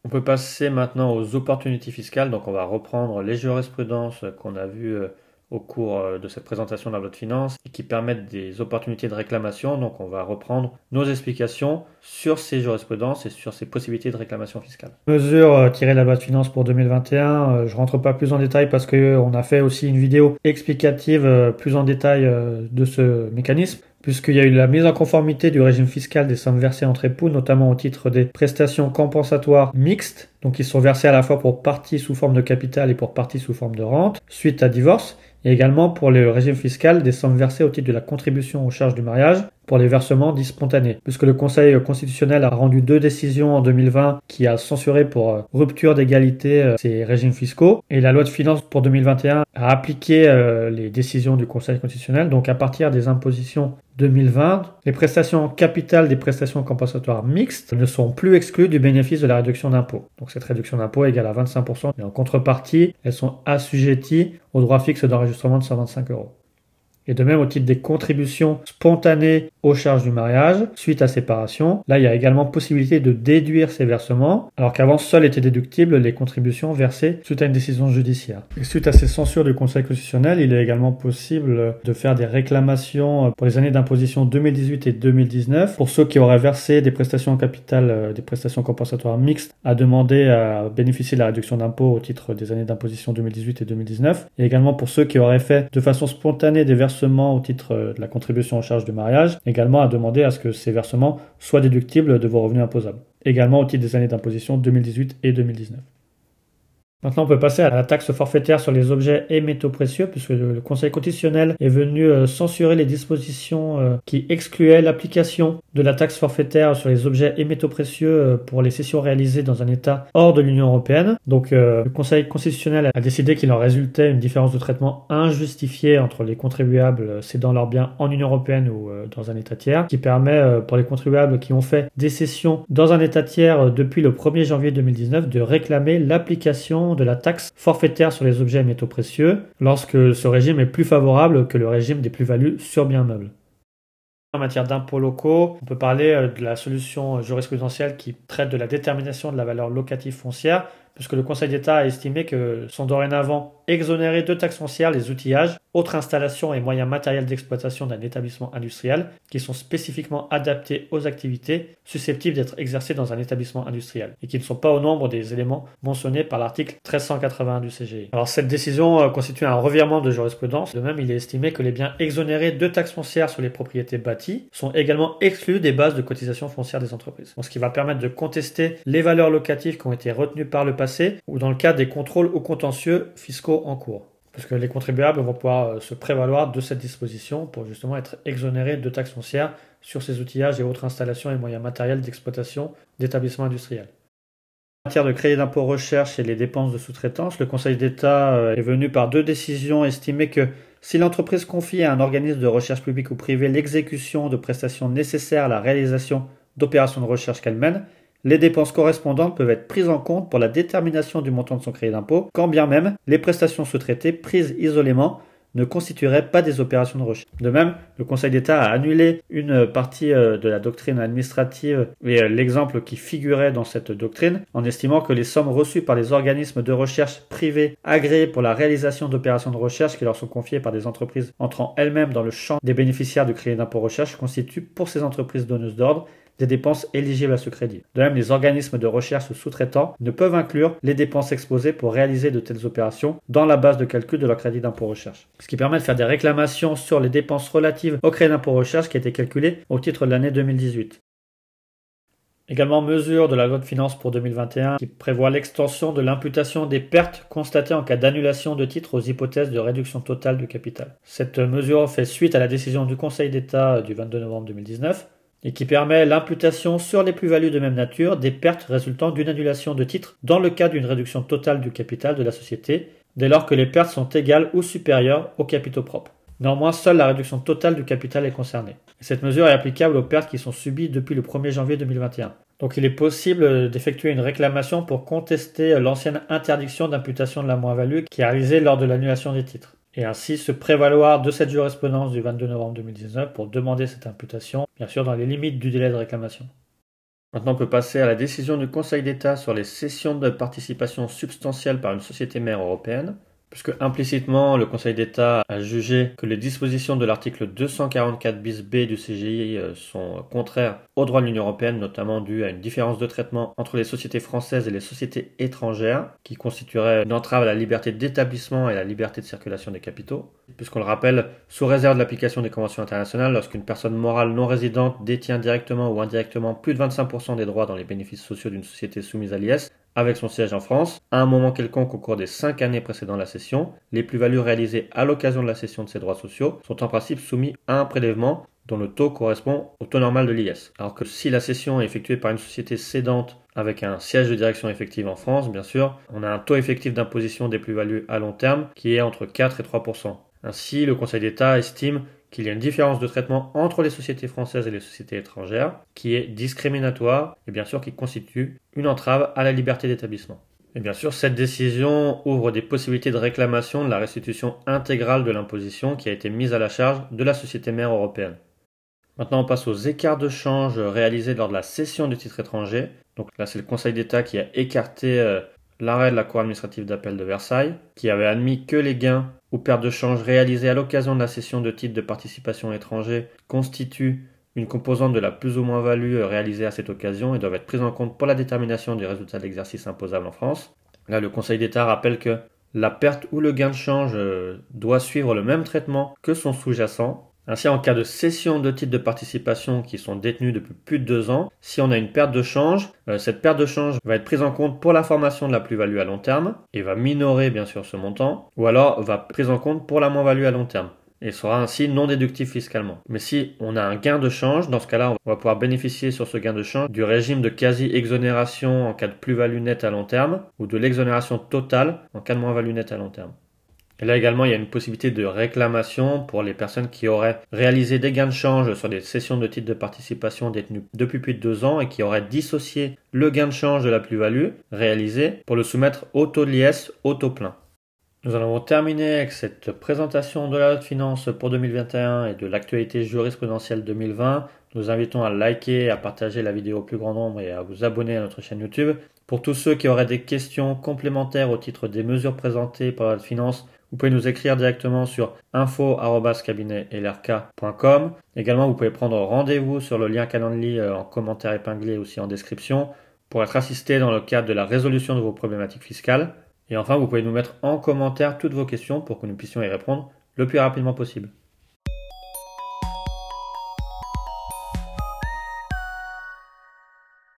On peut passer maintenant aux opportunités fiscales. Donc, on va reprendre les jurisprudences qu'on a vues au cours de cette présentation de la loi de finances et qui permettent des opportunités de réclamation. Donc, on va reprendre nos explications sur ces jurisprudences et sur ces possibilités de réclamation fiscale. Mesures tirées de la loi de finances pour 2021. Je rentre pas plus en détail parce qu'on a fait aussi une vidéo explicative plus en détail de ce mécanisme, puisqu'il y a eu la mise en conformité du régime fiscal des sommes versées entre époux, notamment au titre des prestations compensatoires mixtes, donc qui sont versées à la fois pour partie sous forme de capital et pour partie sous forme de rente, suite à divorce, et également pour le régime fiscal des sommes versées au titre de la contribution aux charges du mariage, pour les versements dits spontanés, puisque le Conseil constitutionnel a rendu 2 décisions en 2020 qui a censuré pour rupture d'égalité ces régimes fiscaux, et la loi de finances pour 2021 a appliqué les décisions du Conseil constitutionnel. Donc à partir des impositions 2020, les prestations capital des prestations compensatoires mixtes ne sont plus exclues du bénéfice de la réduction d'impôt. Donc cette réduction d'impôt est égale à 25%, et en contrepartie, elles sont assujetties au droit fixe d'enregistrement de 125 euros. Et de même au titre des contributions spontanées aux charges du mariage, suite à séparation, là il y a également possibilité de déduire ces versements, alors qu'avant seules étaient déductibles les contributions versées suite à une décision judiciaire. Et suite à ces censures du Conseil constitutionnel, il est également possible de faire des réclamations pour les années d'imposition 2018 et 2019, pour ceux qui auraient versé des prestations en capital, des prestations compensatoires mixtes, à demander à bénéficier de la réduction d'impôt au titre des années d'imposition 2018 et 2019, et également pour ceux qui auraient fait de façon spontanée des versements au titre de la contribution aux charges du mariage, également à demander à ce que ces versements soient déductibles de vos revenus imposables, également au titre des années d'imposition 2018 et 2019. Maintenant, on peut passer à la taxe forfaitaire sur les objets et métaux précieux, puisque le Conseil constitutionnel est venu censurer les dispositions qui excluaient l'application de la taxe forfaitaire sur les objets et métaux précieux pour les cessions réalisées dans un État hors de l'Union européenne. Donc, le Conseil constitutionnel a décidé qu'il en résultait une différence de traitement injustifiée entre les contribuables cédant leurs biens en Union européenne ou dans un État tiers, qui permet pour les contribuables qui ont fait des cessions dans un État tiers depuis le 1er janvier 2019 de réclamer l'application de la taxe forfaitaire sur les objets et métaux précieux lorsque ce régime est plus favorable que le régime des plus-values sur biens meubles. En matière d'impôts locaux, on peut parler de la solution jurisprudentielle qui traite de la détermination de la valeur locative foncière, puisque le Conseil d'État a estimé que sont dorénavant exonérés de taxes foncières les outillages, autres installations et moyens matériels d'exploitation d'un établissement industriel qui sont spécifiquement adaptés aux activités susceptibles d'être exercées dans un établissement industriel et qui ne sont pas au nombre des éléments mentionnés par l'article 1381 du CGI. Alors cette décision constitue un revirement de jurisprudence. De même, il est estimé que les biens exonérés de taxes foncières sur les propriétés bâties sont également exclus des bases de cotisation foncière des entreprises. Ce qui va permettre de contester les valeurs locatives qui ont été retenues par le passé ou dans le cadre des contrôles ou contentieux fiscaux en cours. Parce que les contribuables vont pouvoir se prévaloir de cette disposition pour justement être exonérés de taxes foncières sur ces outillages et autres installations et moyens matériels d'exploitation d'établissements industriels. En matière de crédit d'impôt recherche et les dépenses de sous-traitance, le Conseil d'État est venu par 2 décisions estimer que si l'entreprise confie à un organisme de recherche publique ou privé l'exécution de prestations nécessaires à la réalisation d'opérations de recherche qu'elle mène, les dépenses correspondantes peuvent être prises en compte pour la détermination du montant de son crédit d'impôt, quand bien même les prestations sous-traitées prises isolément ne constitueraient pas des opérations de recherche. De même, le Conseil d'État a annulé une partie de la doctrine administrative et l'exemple qui figurait dans cette doctrine en estimant que les sommes reçues par les organismes de recherche privés agréés pour la réalisation d'opérations de recherche qui leur sont confiées par des entreprises entrant elles-mêmes dans le champ des bénéficiaires du crédit d'impôt recherche constituent pour ces entreprises donneuses d'ordre des dépenses éligibles à ce crédit. De même, les organismes de recherche sous-traitants ne peuvent inclure les dépenses exposées pour réaliser de telles opérations dans la base de calcul de leur crédit d'impôt recherche. Ce qui permet de faire des réclamations sur les dépenses relatives au crédit d'impôt recherche qui a été calculé au titre de l'année 2018. Également mesure de la loi de finances pour 2021 qui prévoit l'extension de l'imputation des pertes constatées en cas d'annulation de titres aux hypothèses de réduction totale du capital. Cette mesure fait suite à la décision du Conseil d'État du 22 novembre 2019 et qui permet l'imputation sur les plus-values de même nature des pertes résultant d'une annulation de titres dans le cas d'une réduction totale du capital de la société, dès lors que les pertes sont égales ou supérieures aux capitaux propres. Néanmoins, seule la réduction totale du capital est concernée. Cette mesure est applicable aux pertes qui sont subies depuis le 1er janvier 2021. Donc il est possible d'effectuer une réclamation pour contester l'ancienne interdiction d'imputation de la moins-value qui est réalisée lors de l'annulation des titres, et ainsi se prévaloir de cette jurisprudence du 22 novembre 2019 pour demander cette imputation, bien sûr dans les limites du délai de réclamation. Maintenant, on peut passer à la décision du Conseil d'État sur les cessions de participation substantielle par une société mère européenne, puisque implicitement, le Conseil d'État a jugé que les dispositions de l'article 244 bis B du CGI sont contraires au droit de l'Union européenne, notamment dû à une différence de traitement entre les sociétés françaises et les sociétés étrangères, qui constituerait une entrave à la liberté d'établissement et à la liberté de circulation des capitaux. Puisqu'on le rappelle, sous réserve de l'application des conventions internationales, lorsqu'une personne morale non résidente détient directement ou indirectement plus de 25% des droits dans les bénéfices sociaux d'une société soumise à l'IS, avec son siège en France, à un moment quelconque au cours des 5 années précédant la cession, les plus-values réalisées à l'occasion de la cession de ces droits sociaux sont en principe soumis à un prélèvement dont le taux correspond au taux normal de l'IS. Alors que si la cession est effectuée par une société cédante avec un siège de direction effective en France, bien sûr, on a un taux effectif d'imposition des plus-values à long terme qui est entre 4 et 3%. Ainsi, le Conseil d'État estime qu'il y a une différence de traitement entre les sociétés françaises et les sociétés étrangères qui est discriminatoire et bien sûr qui constitue une entrave à la liberté d'établissement. Et bien sûr, cette décision ouvre des possibilités de réclamation de la restitution intégrale de l'imposition qui a été mise à la charge de la société mère européenne. Maintenant, on passe aux écarts de change réalisés lors de la cession de titres étrangers. Donc là, c'est le Conseil d'État qui a écarté l'arrêt de la Cour administrative d'appel de Versailles, qui avait admis que les gains ou pertes de change réalisés à l'occasion de la cession de titres de participation étrangers constituent une composante de la plus ou moins value réalisée à cette occasion et doivent être prises en compte pour la détermination du résultat de l'exercice imposable en France. Là, le Conseil d'État rappelle que la perte ou le gain de change doit suivre le même traitement que son sous-jacent. Ainsi, en cas de cession de titres de participation qui sont détenus depuis plus de 2 ans, si on a une perte de change, cette perte de change va être prise en compte pour la formation de la plus-value à long terme et va minorer bien sûr ce montant, ou alors va être prise en compte pour la moins-value à long terme et sera ainsi non déductif fiscalement. Mais si on a un gain de change, dans ce cas-là, on va pouvoir bénéficier sur ce gain de change du régime de quasi-exonération en cas de plus-value nette à long terme ou de l'exonération totale en cas de moins-value nette à long terme. Et là également, il y a une possibilité de réclamation pour les personnes qui auraient réalisé des gains de change sur des cessions de titres de participation détenues depuis plus de 2 ans et qui auraient dissocié le gain de change de la plus-value réalisée pour le soumettre au taux de l'IS au taux plein. Nous allons terminer avec cette présentation de la loi de finances pour 2021 et de l'actualité jurisprudentielle 2020. Nous invitons à liker, à partager la vidéo au plus grand nombre et à vous abonner à notre chaîne YouTube. Pour tous ceux qui auraient des questions complémentaires au titre des mesures présentées par la loi de finances, vous pouvez nous écrire directement sur info@cabinetlrk.com. Également, vous pouvez prendre rendez-vous sur le lien Calendly en commentaire épinglé aussi en description pour être assisté dans le cadre de la résolution de vos problématiques fiscales. Et enfin, vous pouvez nous mettre en commentaire toutes vos questions pour que nous puissions y répondre le plus rapidement possible.